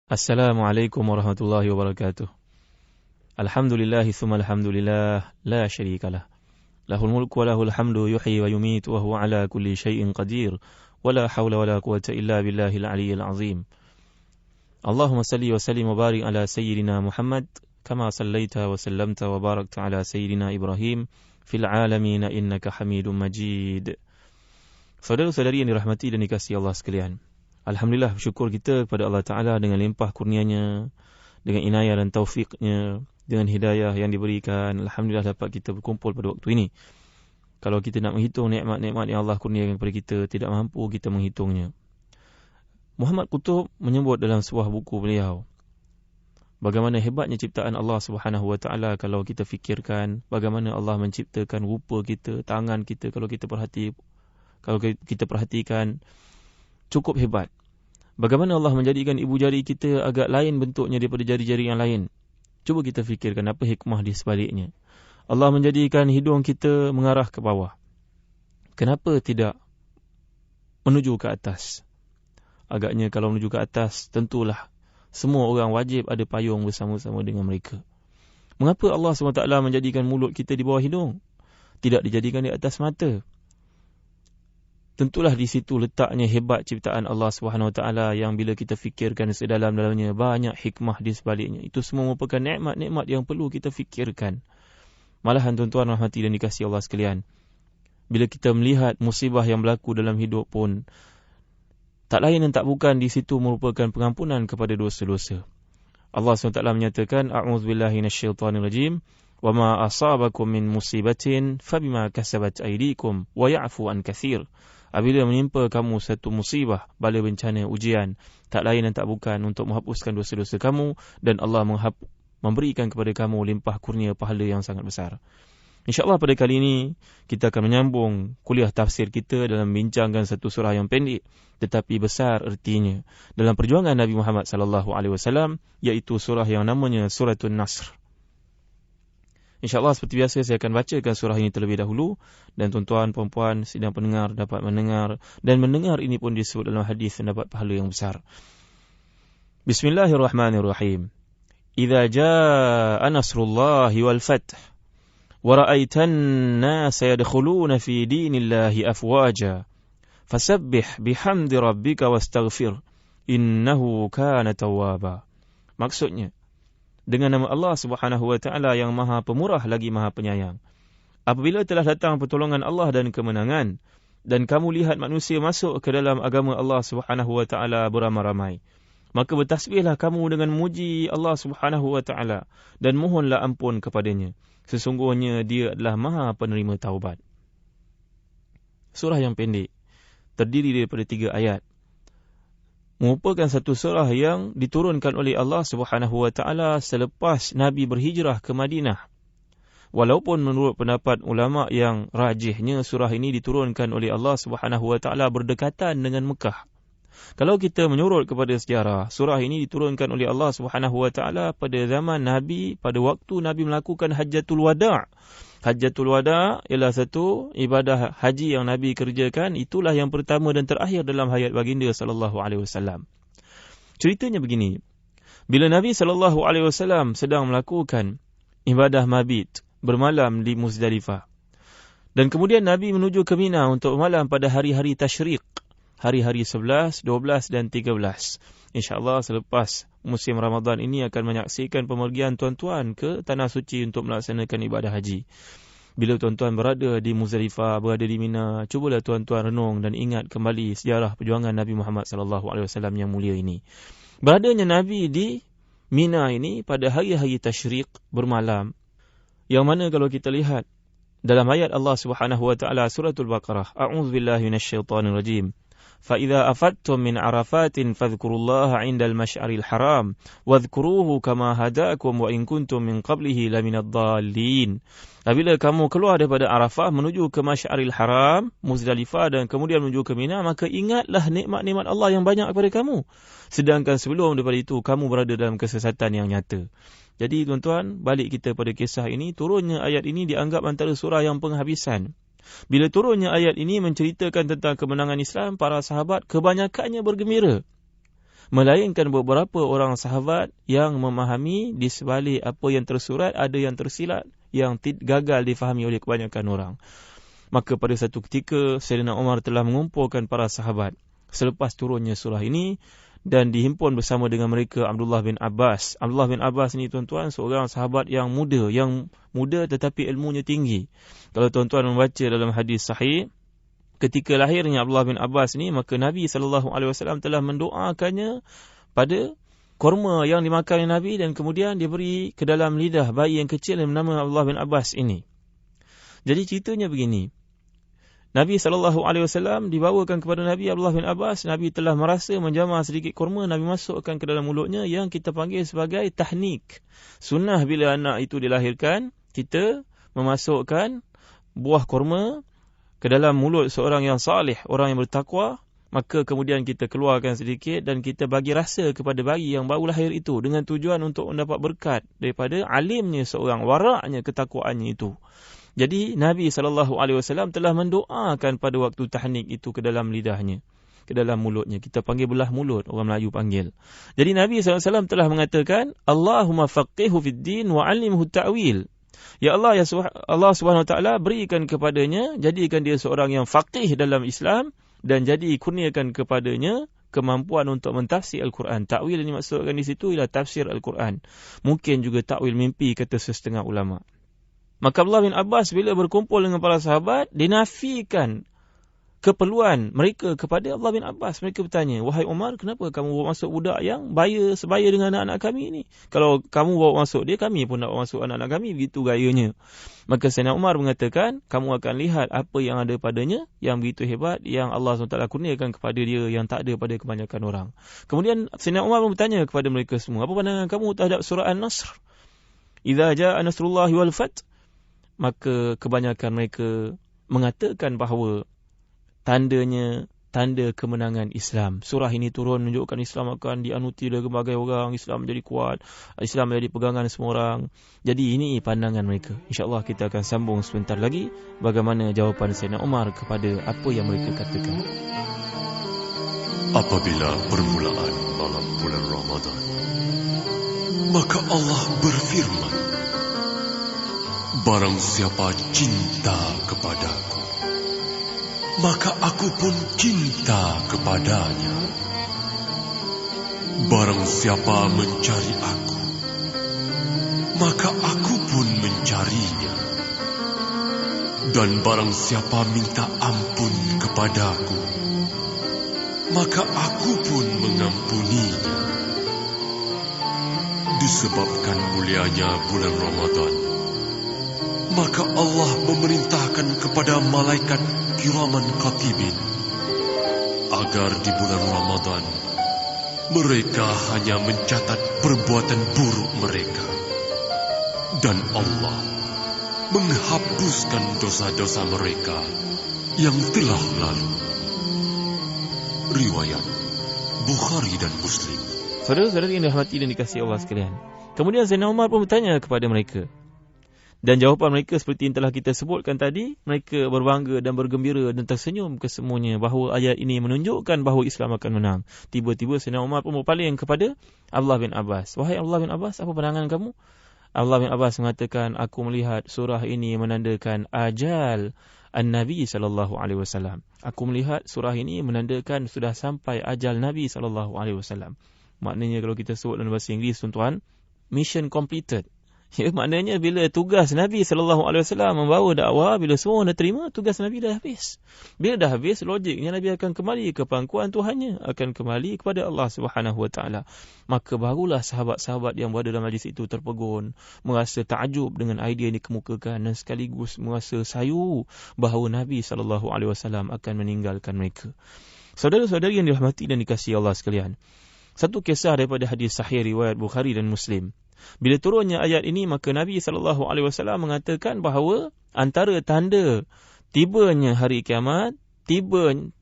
Assalamualaikum warahmatullahi wabarakatuh. Alhamdulillahi thumma alhamdulillah, la syarikalah. Lahul mulku wa lahul hamdu yuhyi wa yumitu wa huwa ala kulli syai'in qadir. Wa la hawla wa la quwwata illa billahil aliyyil azim. Allahumma salli wa sallim wa barik ala sayyidina Muhammad kama sallaita wa sallamta wa barakta ala sayyidina Ibrahim fil alamin innaka Hamidum Majid. Saudara-saudari yang dirahmati dan dikasihi Allah sekalian, alhamdulillah, bersyukur kita kepada Allah Ta'ala dengan limpah kurnianya, dengan inayah dan taufiknya, dengan hidayah yang diberikan. Alhamdulillah dapat kita berkumpul pada waktu ini. Kalau kita nak menghitung nikmat-nikmat yang Allah kurniakan kepada kita, tidak mampu kita menghitungnya. Muhammad Qutub menyebut dalam sebuah buku beliau, bagaimana hebatnya ciptaan Allah Subhanahu Wa Ta'ala kalau kita fikirkan bagaimana Allah menciptakan rupa kita, tangan kita, kalau kita perhatikan, cukup hebat. Bagaimana Allah menjadikan ibu jari kita agak lain bentuknya daripada jari-jari yang lain. Cuba kita fikirkan apa hikmah di sebaliknya. Allah menjadikan hidung kita mengarah ke bawah. Kenapa tidak menuju ke atas? Agaknya kalau menuju ke atas, tentulah semua orang wajib ada payung bersama-sama dengan mereka. Mengapa Allah SWT menjadikan mulut kita di bawah hidung? Tidak dijadikan di atas mata. Tentulah di situ letaknya hebat ciptaan Allah SWT yang bila kita fikirkan sedalam-dalamnya, banyak hikmah di sebaliknya. Itu semua merupakan nikmat-nikmat yang perlu kita fikirkan. Malahan tuan-tuan rahmati dan dikasihi Allah sekalian, bila kita melihat musibah yang berlaku dalam hidup pun, tak lain dan tak bukan di situ merupakan pengampunan kepada dosa-dosa. Allah SWT menyatakan, A'udzubillahi minasyaitanirrajim, wa ma asabakum min musibatin fabima kasabat aydikum wa ya'fu an katsir. Apabila menimpa kamu satu musibah, bala bencana, ujian, tak lain dan tak bukan untuk menghapuskan dosa-dosa kamu, dan Allah memberikan kepada kamu limpah kurnia pahala yang sangat besar. InsyaAllah pada kali ini kita akan menyambung kuliah tafsir kita dalam bincangkan satu surah yang pendek tetapi besar ertinya dalam perjuangan Nabi Muhammad SAW, iaitu surah yang namanya Suratul Nasr. InsyaAllah seperti biasa saya akan bacakan surah ini terlebih dahulu, dan tuan-tuan, puan-puan, sidang pendengar dapat mendengar, dan mendengar ini pun disebut dalam hadis mendapat pahala yang besar. Bismillahirrahmanirrahim. Idza jaa nasrullahi wal fath wa ra'aitan nasa yadkhuluna fi dinillahi afwaja fasabbih bihamdi rabbika wastaghfir innahu kana tawwaba. Maksudnya, dengan nama Allah Subhanahu Wa Ta'ala yang Maha Pemurah lagi Maha Penyayang. Apabila telah datang pertolongan Allah dan kemenangan, dan kamu lihat manusia masuk ke dalam agama Allah Subhanahu Wa Ta'ala beramai-ramai, maka bertasbihlah kamu dengan memuji Allah Subhanahu Wa Ta'ala dan mohonlah ampun kepadanya. Sesungguhnya Dia adalah Maha Penerima Taubat. Surah yang pendek, terdiri daripada 3 ayat, merupakan satu surah yang diturunkan oleh Allah Subhanahu Wa Ta'ala selepas Nabi berhijrah ke Madinah. Walaupun menurut pendapat ulama yang rajihnya surah ini diturunkan oleh Allah Subhanahu Wa Ta'ala berdekatan dengan Mekah. Kalau kita menyorot kepada sejarah, surah ini diturunkan oleh Allah Subhanahu Wa Ta'ala pada zaman Nabi, pada waktu Nabi melakukan Hajjatul Wada'. Hajjatul Wada' ialah satu ibadah haji yang Nabi kerjakan. Itulah yang pertama dan terakhir dalam hayat baginda sallallahu alaihi wasallam. Ceritanya begini. Bila Nabi sallallahu alaihi wasallam sedang melakukan ibadah mabit, bermalam di Muzdalifah, dan kemudian Nabi menuju ke Mina untuk bermalam pada hari-hari tasyriq, hari-hari 11, 12 dan 13. InsyaAllah selepas musim Ramadan ini akan menyaksikan pemergian tuan-tuan ke Tanah Suci untuk melaksanakan ibadah haji. Bila tuan-tuan berada di Muzdalifah, berada di Mina, cubalah tuan-tuan renung dan ingat kembali sejarah perjuangan Nabi Muhammad SAW yang mulia ini. Beradanya Nabi di Mina ini pada hari-hari tasyriq bermalam, yang mana kalau kita lihat dalam ayat Allah Subhanahu Wa Ta'ala suratul Baqarah, A'udzubillahi minasyaitanirrajim. فَإِذَا أَفَدْتُم مِّنْ عَرَفَاتٍ فَاذْكُرُوا اللَّهَ عِندَ الْمَشْعَرِ الْحَرَامِ وَاذْكُرُوهُ كَمَا هَدَاكُمْ وَإِن كُنتُم مِّن قَبْلِهِ لَمِنَ الضَّالِّينَ. Apabila kamu keluar daripada Arafah menuju ke Masy'aril Haram, Muzdalifah, dan kemudian menuju ke Mina, maka ingatlah nikmat-nikmat Allah yang banyak kepada kamu. Sedangkan sebelum daripada itu kamu berada dalam kesesatan yang nyata. Jadi tuan-tuan, balik kita pada kisah ini, turunnya ayat ini dianggap antara surah yang penghabisan. Bila turunnya ayat ini menceritakan tentang kemenangan Islam, para sahabat kebanyakannya bergembira. Melainkan beberapa orang sahabat yang memahami di sebalik apa yang tersurat, ada yang tersilat, yang gagal difahami oleh kebanyakan orang. Maka pada satu ketika Sayyidina Umar telah mengumpulkan para sahabat selepas turunnya surah ini, dan dihimpun bersama dengan mereka Abdullah bin Abbas. Abdullah bin Abbas ni tuan-tuan seorang sahabat yang muda tetapi ilmunya tinggi. Kalau tuan-tuan membaca dalam hadis sahih, ketika lahirnya Abdullah bin Abbas ni, maka Nabi SAW telah mendoakannya pada kurma yang dimakan oleh Nabi, dan kemudian diberi ke dalam lidah bayi yang kecil yang bernama Abdullah bin Abbas ini. Jadi ceritanya begini. Nabi SAW dibawakan kepada Nabi Abdullah bin Abbas. Nabi telah merasa menjamah sedikit kurma, Nabi masukkan ke dalam mulutnya, yang kita panggil sebagai tahnik. Sunnah bila anak itu dilahirkan, kita memasukkan buah kurma ke dalam mulut seorang yang salih, orang yang bertakwa. Maka kemudian kita keluarkan sedikit dan kita bagi rasa kepada bayi yang baru lahir itu, dengan tujuan untuk mendapat berkat daripada alimnya seorang, waraknya, ketakwaannya itu. Jadi Nabi SAW telah mendoakan pada waktu tahnik itu ke dalam lidahnya, ke dalam mulutnya. Kita panggil belah mulut, orang Melayu panggil. Jadi Nabi SAW telah mengatakan, Allahumma faqihhu fid din wa 'allimhu ta'wil. Ya Allah, ya Allah Subhanahu Wa Taala, berikan kepadanya, jadikan dia seorang yang faqih dalam Islam, dan jadi kurniakan kepadanya kemampuan untuk mentafsir Al-Quran. Ta'wil ini maksudkan di situ ialah tafsir Al-Quran. Mungkin juga ta'wil mimpi, kata setengah ulama. Maka Abdullah bin Abbas bila berkumpul dengan para sahabat, dinafikan keperluan mereka kepada Abdullah bin Abbas. Mereka bertanya, wahai Umar, kenapa kamu bawa masuk budak yang sebaya dengan anak-anak kami ini? Kalau kamu bawa masuk dia, kami pun nak bawa masuk anak-anak kami. Begitu gayanya. Maka Sayyidina Umar mengatakan, kamu akan lihat apa yang ada padanya, yang begitu hebat, yang Allah SWT kurniakan kepada dia, yang tak ada pada kebanyakan orang. Kemudian Sayyidina Umar bertanya kepada mereka semua, apa pandangan kamu terhadap surah An-Nasr? Idza jaa nasrullahi wal fath. Maka kebanyakan mereka mengatakan bahawa tanda kemenangan Islam. Surah ini turun menunjukkan Islam akan dianuti oleh berbagai orang, Islam menjadi kuat, Islam menjadi pegangan semua orang. Jadi ini pandangan mereka. InsyaAllah kita akan sambung sebentar lagi bagaimana jawapan Sayyidina Umar kepada apa yang mereka katakan. Apabila permulaan malam bulan Ramadan, maka Allah berfirman, barang siapa cinta kepadaku, maka aku pun cinta kepadanya. Barang siapa mencari aku, maka aku pun mencarinya. Dan barang siapa minta ampun kepadaku, maka aku pun mengampuninya. Disebabkan mulianya bulan Ramadan, maka Allah memerintahkan kepada malaikat kiraman katibin agar di bulan Ramadan mereka hanya mencatat perbuatan buruk mereka, dan Allah menghapuskan dosa-dosa mereka yang telah lalu. Riwayat Bukhari dan Muslim. Saudara-saudara yang dirahmati dan dikasihi Allah sekalian, kemudian Sayyidina Umar pun bertanya kepada mereka, dan jawapan mereka seperti yang telah kita sebutkan tadi. Mereka berbangga dan bergembira dan tersenyum kesemuanya bahawa ayat ini menunjukkan bahawa Islam akan menang. Tiba-tiba Sayyidina Umar pun berpaling kepada Abdullah bin Abbas. Wahai Abdullah bin Abbas, apa pandangan kamu? Abdullah bin Abbas mengatakan, aku melihat surah ini menandakan ajal An-Nabi SAW. Aku melihat surah ini menandakan sudah sampai ajal Nabi SAW. Maknanya kalau kita sebut dalam bahasa Inggeris, tuan-tuan, mission completed. Ya, maknanya bila tugas Nabi SAW membawa dakwah, bila semua dah terima, tugas Nabi dah habis. Bila dah habis, logiknya Nabi akan kembali ke pangkuan Tuhannya, akan kembali kepada Allah SWT. Maka barulah sahabat-sahabat yang berada dalam majlis itu terpegun, merasa takjub dengan idea yang dikemukakan, dan sekaligus merasa sayu bahawa Nabi SAW akan meninggalkan mereka. Saudara-saudari yang dirahmati dan dikasihi Allah sekalian, satu kisah daripada hadis sahih riwayat Bukhari dan Muslim. Bila turunnya ayat ini, maka Nabi SAW mengatakan bahawa antara tanda tibanya hari kiamat,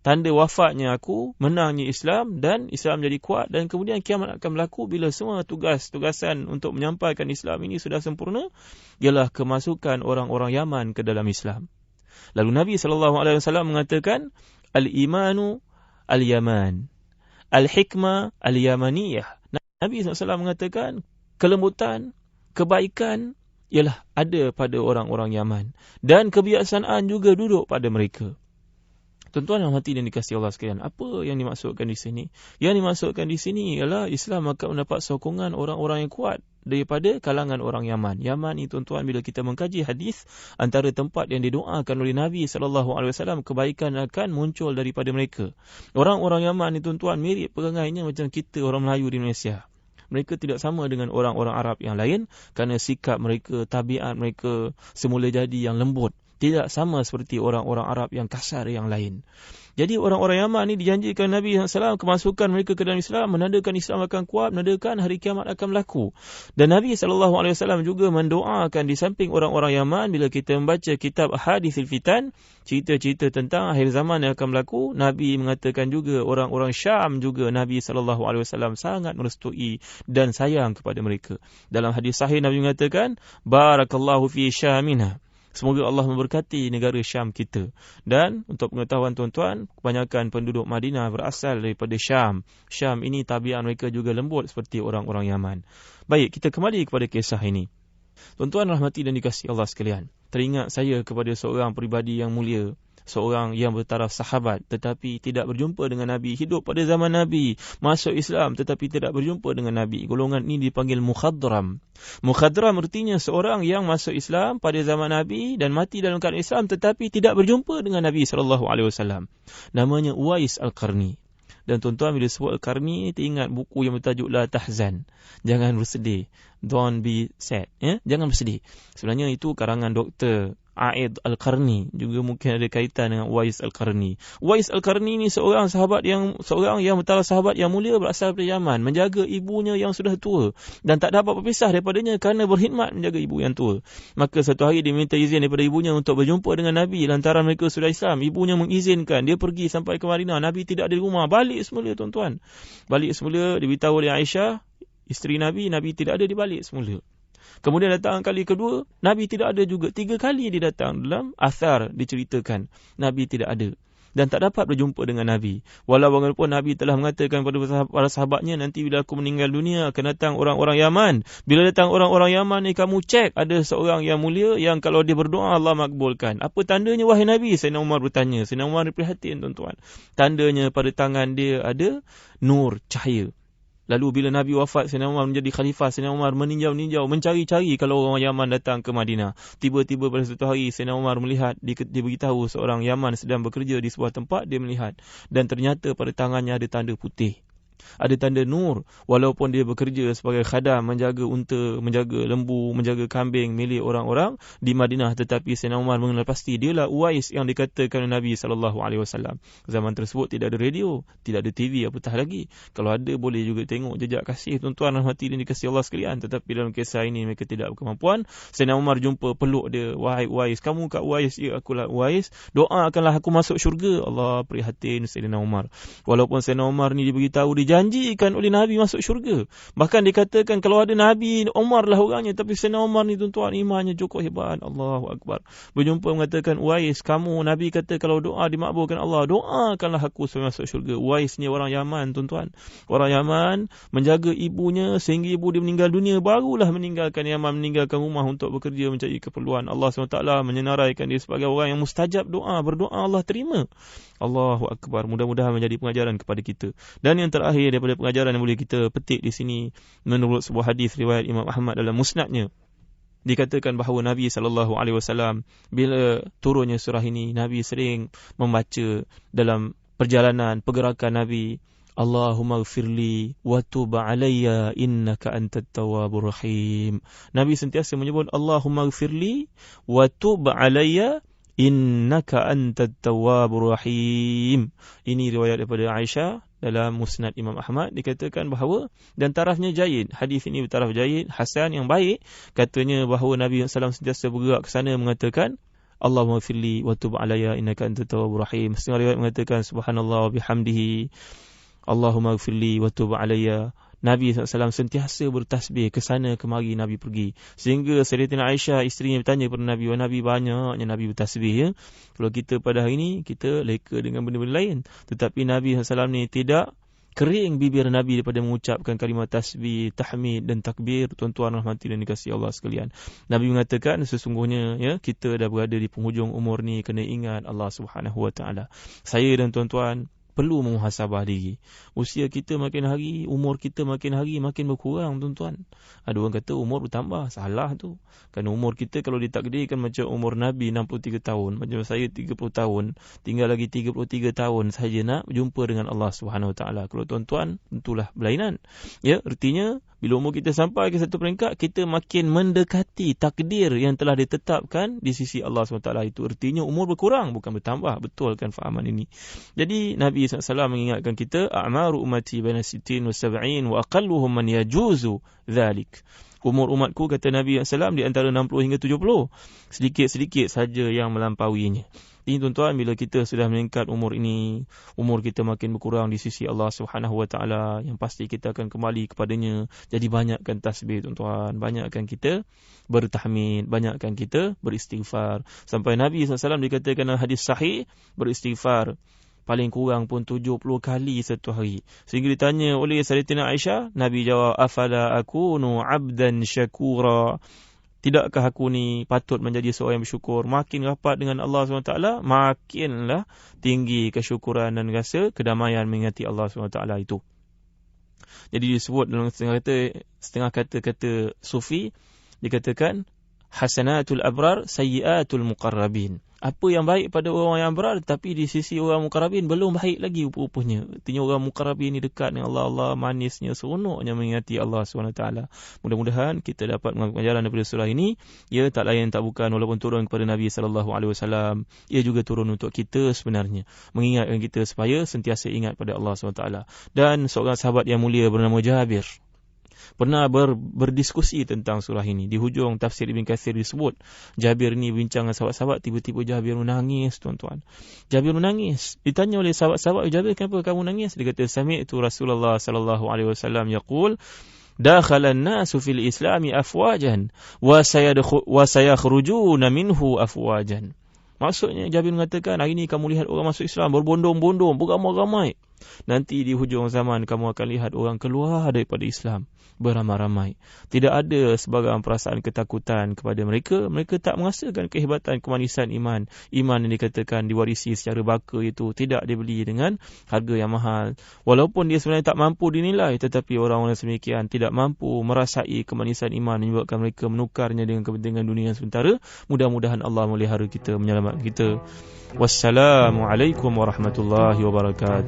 tanda wafatnya aku, menangnya Islam, dan Islam jadi kuat, dan kemudian kiamat akan berlaku bila semua tugasan untuk menyampaikan Islam ini sudah sempurna, ialah kemasukan orang-orang Yaman ke dalam Islam. Lalu Nabi SAW mengatakan, Al-imanu al-yaman, al-hikmah al-yamaniyah. Nabi SAW mengatakan kelembutan, kebaikan ialah ada pada orang-orang Yaman, dan kebiasaan juga duduk pada mereka. Tuan-tuan yang hati dan dikasihi Allah sekalian, apa yang dimaksudkan di sini? Yang dimaksudkan di sini ialah Islam akan mendapat sokongan orang-orang yang kuat daripada kalangan orang Yaman. Yaman ni tuan-tuan, bila kita mengkaji hadis, antara tempat yang didoakan oleh Nabi SAW, kebaikan akan muncul daripada mereka. Orang-orang Yaman ni tuan-tuan mirip perangainya macam kita orang Melayu di Malaysia. Mereka tidak sama dengan orang-orang Arab yang lain kerana sikap mereka, tabiat mereka semula jadi yang lembut. Tidak sama seperti orang-orang Arab yang kasar yang lain. Jadi orang-orang Yaman ni dijanjikan Nabi SAW kemasukan mereka ke dalam Islam, menandakan Islam akan kuat, menandakan hari kiamat akan berlaku. Dan Nabi SAW juga mendoakan di samping orang-orang Yaman, bila kita membaca kitab Ahadithul Fitan, cerita-cerita tentang akhir zaman yang akan berlaku, Nabi mengatakan juga orang-orang Syam juga Nabi SAW sangat merestui dan sayang kepada mereka. Dalam hadis sahih Nabi mengatakan, Barakallahu fi Syamina. Semoga Allah memberkati negara Syam kita. Dan untuk pengetahuan tuan-tuan, kebanyakan penduduk Madinah berasal daripada Syam. Syam ini tabiat mereka juga lembut seperti orang-orang Yaman. Baik, kita kembali kepada kisah ini. Tuan-tuan rahmati dan dikasihi Allah sekalian, teringat saya kepada seorang peribadi yang mulia, seorang yang bertaraf sahabat tetapi tidak berjumpa dengan Nabi, hidup pada zaman Nabi, masuk Islam tetapi tidak berjumpa dengan Nabi. Golongan ini dipanggil mukhadram. Mukhadram artinya seorang yang masuk Islam pada zaman Nabi dan mati dalam keadaan Islam tetapi tidak berjumpa dengan Nabi SAW. Namanya Uwais Al-Qarni. Dan tuan-tuan, bila sebut Al-Qarni, teringat buku yang bertajuk La Tahzan, jangan bersedih, don't be sad, jangan bersedih. Sebenarnya itu karangan Dr. A'id Al-Qarni, juga mungkin ada kaitan dengan Uwais Al-Qarni. Uwais Al-Qarni ni seorang yang bertaraf sahabat yang mulia, berasal dari Yaman, menjaga ibunya yang sudah tua dan tak dapat berpisah daripadanya kerana berkhidmat menjaga ibu yang tua. Maka satu hari dia minta izin daripada ibunya untuk berjumpa dengan Nabi, lantaran mereka sudah Islam. Ibunya mengizinkan, dia pergi sampai ke Madinah. Nabi tidak ada di rumah, balik semula tuan-tuan. Balik semula, diberitahu oleh Aisyah, isteri Nabi, Nabi tidak ada, di balik semula. Kemudian datang kali kedua, Nabi tidak ada juga. 3 kali dia datang, dalam athar diceritakan Nabi tidak ada dan tak dapat berjumpa dengan Nabi. Walaupun Nabi telah mengatakan kepada para sahabatnya, nanti bila aku meninggal dunia akan datang orang-orang Yaman. Bila datang orang-orang Yaman ni, kamu cek ada seorang yang mulia yang kalau dia berdoa Allah makbulkan. Apa tandanya wahai Nabi? Sayyidina Umar bertanya. Sayyidina Umar prihatin tuan-tuan. Tandanya pada tangan dia ada nur, cahaya. Lalu bila Nabi wafat, Sayyidina Umar menjadi khalifah. Sayyidina Umar meninjau-ninjau, mencari-cari kalau orang Yaman datang ke Madinah. Tiba-tiba pada satu hari, Sayyidina Umar melihat, diberitahu seorang Yaman sedang bekerja di sebuah tempat. Dia melihat dan ternyata pada tangannya ada tanda putih, ada tanda nur. Walaupun dia bekerja sebagai khadam, menjaga unta, menjaga lembu, menjaga kambing milik orang-orang di Madinah, tetapi Sayyidina Umar mengenal pasti dialah Uwais yang dikatakan Nabi SAW. Zaman tersebut tidak ada radio, tidak ada TV, apatah lagi. Kalau ada, boleh juga tengok jejak kasih. Tuan-tuan rahmati dan dikasihi Allah sekalian. Tetapi dalam kisah ini mereka tidak berkemampuan. Sayyidina Umar jumpa, peluk dia. Wahai Uwais, kamu kat Uwais? Ya, akulah Uwais. Doakanlah aku masuk syurga. Allah prihatin Sayyidina Umar. Walaupun Sayyidina Umar ni diberitahu, dijanjikan oleh Nabi masuk syurga. Bahkan dikatakan kalau ada Nabi, Umar lah orangnya. Tapi Sayyidina Umar ni tuan-tuan, imannya cukup hebat. Allahu Akbar. Berjumpa mengatakan, Uwais, kamu, Nabi kata kalau doa dimakbulkan Allah, doakanlah aku supaya masuk syurga. Uwais ni orang Yaman tuan-tuan. Orang Yaman menjaga ibunya sehingga ibu dia meninggal dunia, barulah meninggalkan Yaman, meninggalkan rumah untuk bekerja mencari keperluan. Allah SWT menyenaraikan dia sebagai orang yang mustajab doa. Berdoa Allah terima. Allahu Akbar. Mudah-mudahan menjadi pengajaran kepada kita. Dan yang terakhir daripada pengajaran yang boleh kita petik di sini, menurut sebuah hadis riwayat Imam Ahmad dalam musnadnya, dikatakan bahawa Nabi SAW bila turunnya surah ini, Nabi sering membaca dalam perjalanan pergerakan Nabi, Allahumma ghfirli wa tub alayya innaka antat tawwabur rahim. Nabi sentiasa menyebut Allahumma ghfirli wa tub alayya innaka antat tawwabur rahim. Ini riwayat daripada Aisyah dalam musnad Imam Ahmad. Dikatakan bahawa, dan tarafnya jayid, hadis ini bertaraf jayid, hasan, yang baik. Katanya bahawa Nabi SAW sentiasa bergerak ke sana mengatakan Allahumma ghfirli wa tub alayya innaka antat tawwabur rahim. Setengah riwayat mengatakan subhanallah wa bihamdihi Allahumma ghfirli wa tub alayya. Nabi SAW sentiasa bertasbih, ke sana kemari Nabi pergi. Sehingga Sayyidatina Aisyah, isterinya, bertanya kepada Nabi, wahai Nabi, banyaknya Nabi bertasbih ya. Kalau kita pada hari ini, kita leka dengan benda-benda lain. Tetapi Nabi SAW ni tidak kering bibir Nabi daripada mengucapkan kalimat tasbih, tahmid dan takbir. Tuan-tuan rahmati dan dikasihi Allah sekalian, Nabi mengatakan sesungguhnya kita dah berada di penghujung umur ni, kena ingat Allah Subhanahu Wa Taala. Saya dan tuan-tuan perlu muhasabah diri. Usia kita makin hari, umur kita makin hari makin berkurang, tuan-tuan. Ada orang kata umur bertambah. Salah tu. Kerana umur kita kalau ditakdirkan macam umur Nabi 63 tahun, macam saya 30 tahun, tinggal lagi 33 tahun sahaja nak berjumpa dengan Allah Subhanahu Wa Taala. Kalau tuan-tuan, tentulah berlainan. Artinya bila umur kita sampai ke satu peringkat, kita makin mendekati takdir yang telah ditetapkan di sisi Allah SWT. Itu artinya umur berkurang, bukan bertambah. Betul kan fahaman ini? Jadi Nabi SAW mengingatkan kita, a'maru ummati baina 60 wa 70 wa aqalluhum man yajuzu dhalik. Umur umatku, kata Nabi SAW, di antara 60 hingga 70. Sedikit-sedikit saja yang melampauinya. Ini tuan-tuan, bila kita sudah meningkat umur ini, umur kita makin berkurang di sisi Allah Subhanahu Wa Taala, yang pasti kita akan kembali kepadanya. Jadi banyakkan tasbih, tuan-tuan, banyakkan kita bertahmid, banyakkan kita beristighfar. Sampai Nabi SAW dikatakan dalam hadis sahih, beristighfar paling kurang pun 70 kali satu hari. Sehingga ditanya oleh Sayyidatina Aisyah, Nabi jawab, afala akunu abdan syakura. Tidakkah aku ni patut menjadi seorang yang bersyukur? Makin rapat dengan Allah SWT, makinlah tinggi kesyukuran dan rasa kedamaian mengingati Allah SWT itu. Jadi disebut dalam setengah kata-kata sufi, dikatakan hasanatul abrar sayyiatul muqarrabin. Apa yang baik pada orang yang abrar, tapi di sisi orang muqarrabin belum baik lagi rupa-rupanya. Artinya orang muqarrabin ni dekat dengan Allah, Allah manisnya, seronoknya mengingati Allah SWT. Mudah-mudahan kita dapat mengambil jalan daripada surah ini. Ia tak lain tak bukan, walaupun turun kepada Nabi SAW, ia juga turun untuk kita sebenarnya, mengingatkan kita supaya sentiasa ingat pada Allah SWT. Dan seorang sahabat yang mulia bernama Jabir pernah berdiskusi tentang surah ini. Di hujung tafsir Ibn Kathir disebut, Jabir ni bincang dengan sahabat-sahabat, tiba-tiba Jabir menangis, tuan-tuan. Jabir menangis. Ditanya oleh sahabat-sahabat, Jabir, kenapa kamu nangis? Dia kata, sami'tu Rasulullah sallallahu alaihi wasallam yaqul, dakhalan nasu fil islami afwajan wa sayakhrujuna minhu afwajan. Maksudnya Jabir mengatakan, hari ini kamu lihat orang masuk Islam berbondong-bondong, beramai-ramai. Nanti di hujung zaman kamu akan lihat orang keluar daripada Islam beramai-ramai. Tidak ada sebarang perasaan ketakutan kepada mereka. Mereka tak merasakan kehebatan kemanisan iman. Iman yang dikatakan diwarisi secara baka itu tidak dibeli dengan harga yang mahal. Walaupun dia sebenarnya tak mampu dinilai, tetapi orang-orang semikian tidak mampu merasai kemanisan iman, menyebabkan mereka menukarnya dengan kepentingan dunia sementara. Mudah-mudahan Allah melihara kita, menyelamatkan kita. Wassalamualaikum warahmatullahi wabarakatuh.